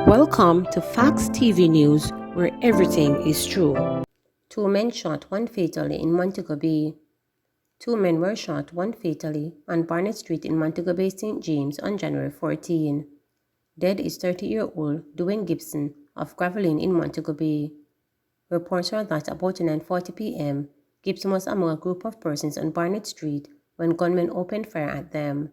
Welcome to Facts TV News, where everything is true. Two men shot, one fatally in Montego Bay. Two men were shot, one fatally, on Barnett Street in Montego Bay, St. James on January 14. Dead is 30-year-old Dwayne Gibson of Gravelline in Montego Bay. Reports are that about 9:40 p.m., Gibson was among a group of persons on Barnett Street when gunmen opened fire at them.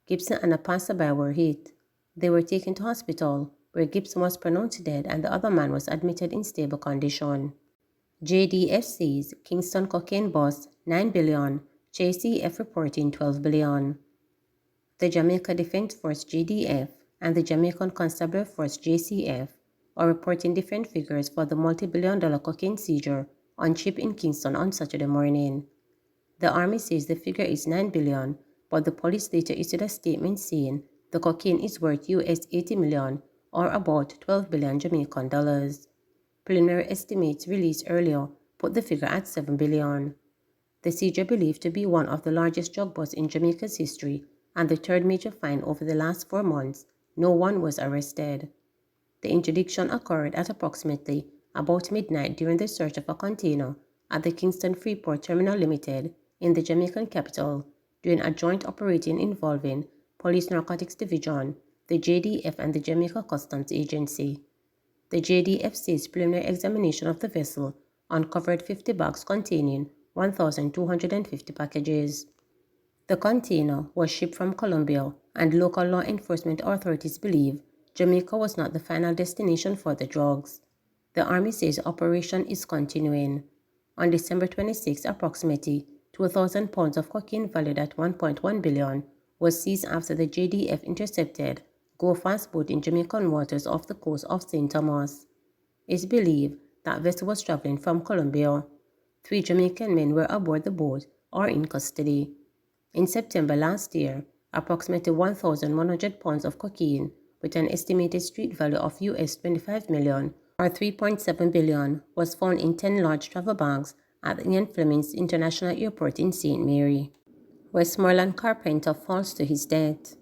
Gibson and a passerby were hit. They were taken to hospital, where Gibson was pronounced dead and the other man was admitted in stable condition. JDF says Kingston cocaine boss 9 billion, JCF reporting 12 billion. The Jamaica Defense Force JDF and the Jamaican Constabulary Force JCF are reporting different figures for the multi-billion-dollar cocaine seizure on ship in Kingston on Saturday morning. The Army says the figure is 9 billion, but the police later issued a statement saying the cocaine is worth US 80 million or about 12 billion Jamaican dollars. Preliminary estimates released earlier put the figure at 7 billion. The seizure believed to be one of the largest drug busts in Jamaica's history and the third major find over the last 4 months. No one was arrested. The interdiction occurred at approximately about midnight during the search of a container at the Kingston Freeport Terminal Limited in the Jamaican capital during a joint operation involving Police Narcotics Division, the JDF and the Jamaica Customs Agency. The JDF says preliminary examination of the vessel uncovered 50 bags containing 1,250 packages. The container was shipped from Colombia, and local law enforcement authorities believe Jamaica was not the final destination for the drugs. The Army says operation is continuing. On December 26, approximately 2,000 pounds of cocaine valued at 1.1 billion was seized after the JDF intercepted go-fast boat in Jamaican waters off the coast of St. Thomas. It's believed that vessel was traveling from Colombia. 3 Jamaican men were aboard the boat or in custody. In September last year, approximately 1,100 pounds of cocaine with an estimated street value of US 25 million or 3.7 billion was found in 10 large travel bags at Ian Fleming's International Airport in St. Mary. Westmoreland carpenter falls to his death.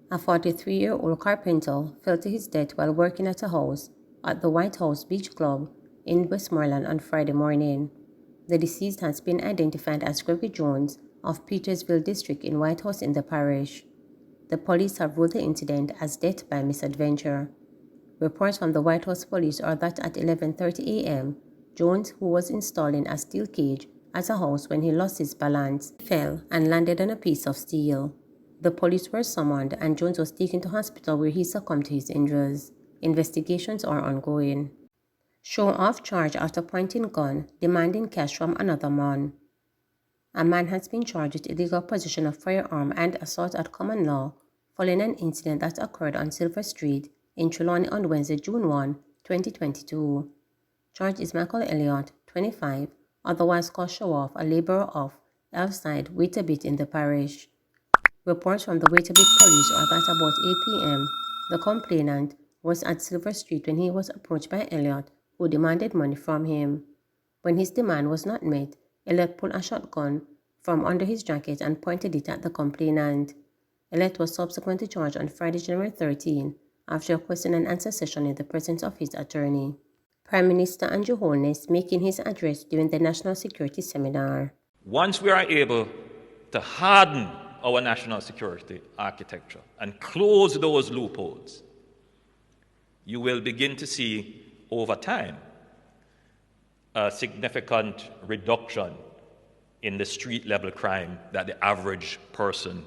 A 43-year-old carpenter fell to his death while working at a house at the White House Beach Club in Westmoreland on Friday morning. The deceased has been identified as Gregory Jones of Petersville District in White House in the parish. The police have ruled the incident as death by misadventure. Reports from the White House police are that at 11:30 a.m., Jones, who was installing a steel cage at a house when he lost his balance, fell and landed on a piece of steel. The police were summoned and Jones was taken to hospital where he succumbed to his injuries. Investigations are ongoing. Show-off charge after pointing gun, demanding cash from another man. A man has been charged with illegal possession of firearm and assault at common law following an incident that occurred on Silver Street in Trelawney on Wednesday, June 1, 2022. Charged is Michael Elliott, 25, otherwise called Show-Off, a laborer of Elside, Waitabit in the parish. Reports from the Waitabit police are that about 8 p.m., the complainant was at Silver Street when he was approached by Elliott, who demanded money from him. When his demand was not met, Elliott pulled a shotgun from under his jacket and pointed it at the complainant. Elliott was subsequently charged on Friday, January 13, after a question and answer session in the presence of his attorney. Prime Minister Andrew Holness making his address during the National Security Seminar. Once we are able to harden our national security architecture and close those loopholes, you will begin to see over time a significant reduction in the street-level crime that the average person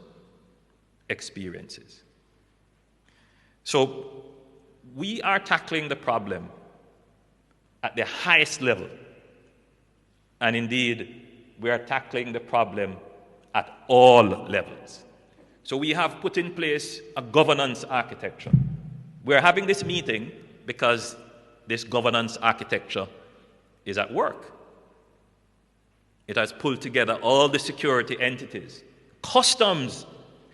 experiences. So we are tackling the problem at the highest level, and indeed, we are tackling the problem at all levels. So we have put in place a governance architecture. We're having this meeting because this governance architecture is at work. It has pulled together all the security entities. Customs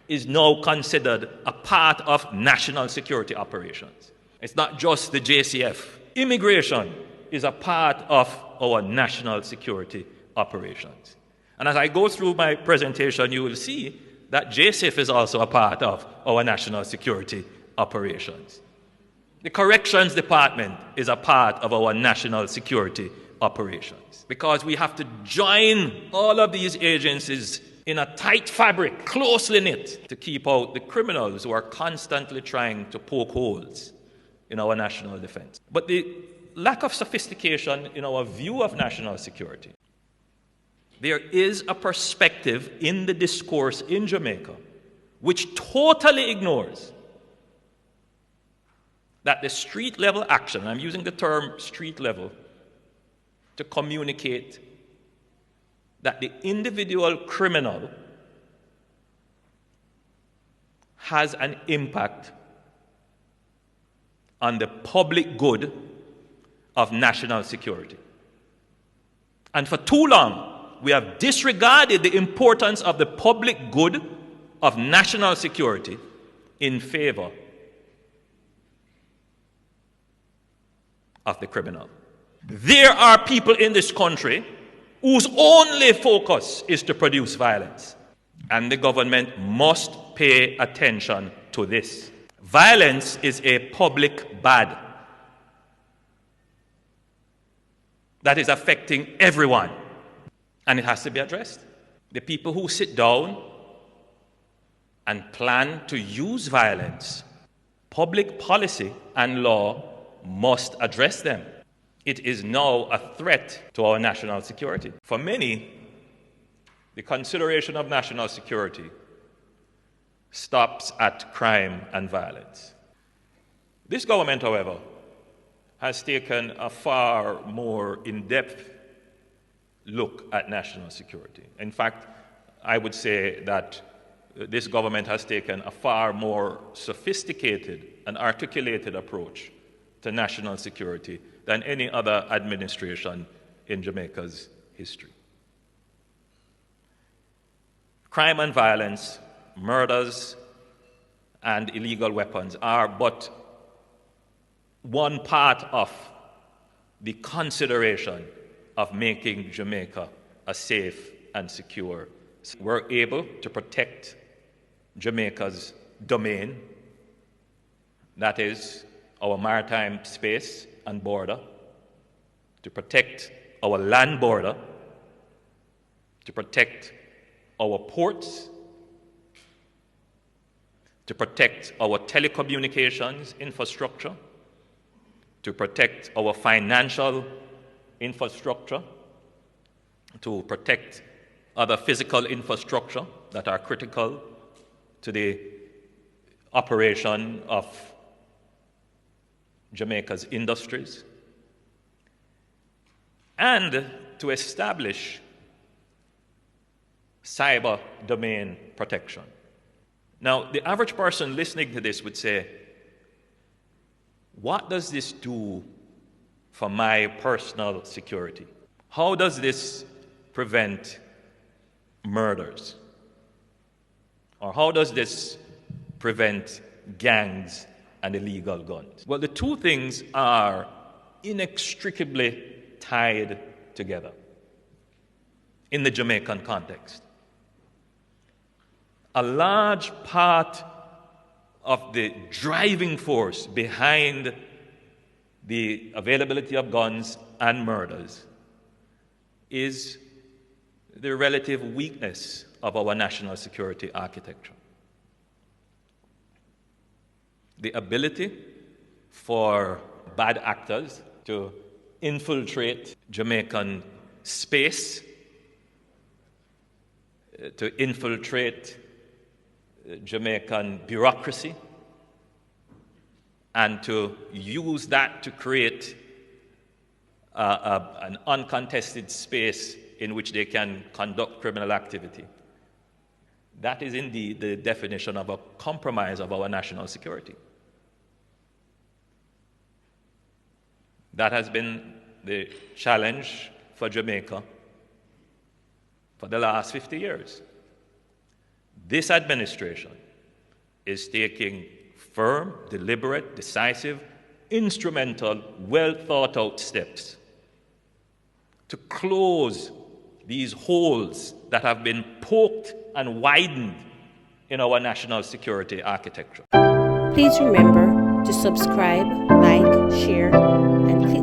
is now considered a part of national security operations. It's not just the JCF. Immigration is a part of our national security operations. And as I go through my presentation, you will see that JCF is also a part of our national security operations. The Corrections Department is a part of our national security operations because we have to join all of these agencies in a tight fabric, closely knit, to keep out the criminals who are constantly trying to poke holes in our national defense. But the lack of sophistication in our view of national security, there is a perspective in the discourse in Jamaica which totally ignores that the street level action, and I'm using the term street level to communicate that the individual criminal has an impact on the public good of national security. And for too long, we have disregarded the importance of the public good of national security in favor of the criminal. There are people in this country whose only focus is to produce violence. And the government must pay attention to this. Violence is a public bad that is affecting everyone, and it has to be addressed. The people who sit down and plan to use violence, public policy and law must address them. It is now a threat to our national security. For many, the consideration of national security stops at crime and violence. This government, however, has taken a far more in-depth look at national security. In fact, I would say that this government has taken a far more sophisticated and articulated approach to national security than any other administration in Jamaica's history. Crime and violence, murders, and illegal weapons are but one part of the consideration of making Jamaica a safe and secure. We're able to protect Jamaica's domain, that is, our maritime space and border, to protect our land border, to protect our ports, to protect our telecommunications infrastructure, to protect our financial infrastructure, to protect other physical infrastructure that are critical to the operation of Jamaica's industries, and to establish cyber domain protection. Now, the average person listening to this would say, what does this do for my personal security? How does this prevent murders? Or how does this prevent gangs and illegal guns? Well, the two things are inextricably tied together in the Jamaican context. A large part of the driving force behind the availability of guns and murders is the relative weakness of our national security architecture. The ability for bad actors to infiltrate Jamaican space, to infiltrate Jamaican bureaucracy, and to use that to create an uncontested space in which they can conduct criminal activity. That is indeed the definition of a compromise of our national security. That has been the challenge for Jamaica for the last 50 years. This administration is taking firm, deliberate, decisive, instrumental, well-thought-out steps to close these holes that have been poked and widened in our national security architecture. Please remember to subscribe, like, share, and click